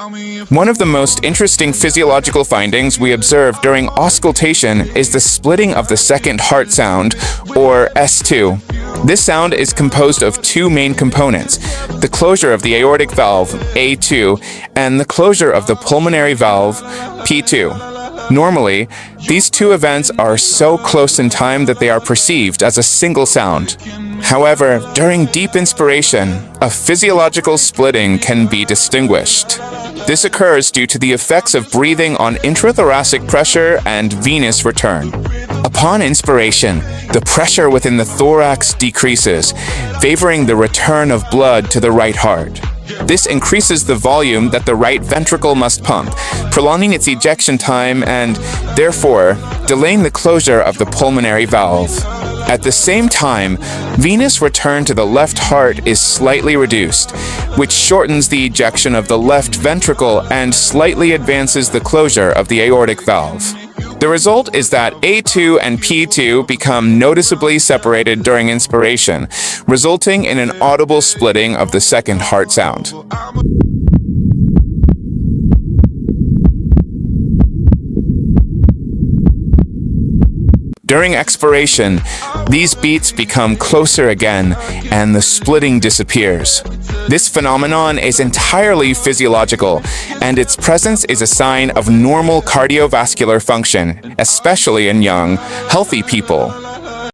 One of the most interesting physiological findings we observe during auscultation is the splitting of the second heart sound, or S2. This sound is composed of two main components, the closure of the aortic valve, A2, and the closure of the pulmonary valve, P2. Normally, these two events are so close in time that they are perceived as a single sound. However, during deep inspiration, a physiological splitting can be distinguished. This occurs due to the effects of breathing on intrathoracic pressure and venous return. Upon inspiration, the pressure within the thorax decreases, favoring the return of blood to the right heart. This increases the volume that the right ventricle must pump, prolonging its ejection time and, therefore, delaying the closure of the pulmonary valve. At the same time, venous return to the left heart is slightly reduced, which shortens the ejection of the left ventricle and slightly advances the closure of the aortic valve. The result is that A2 and P2 become noticeably separated during inspiration, resulting in an audible splitting of the second heart sound. During expiration, these beats become closer again and the splitting disappears. This phenomenon is entirely physiological, and its presence is a sign of normal cardiovascular function, especially in young, healthy people.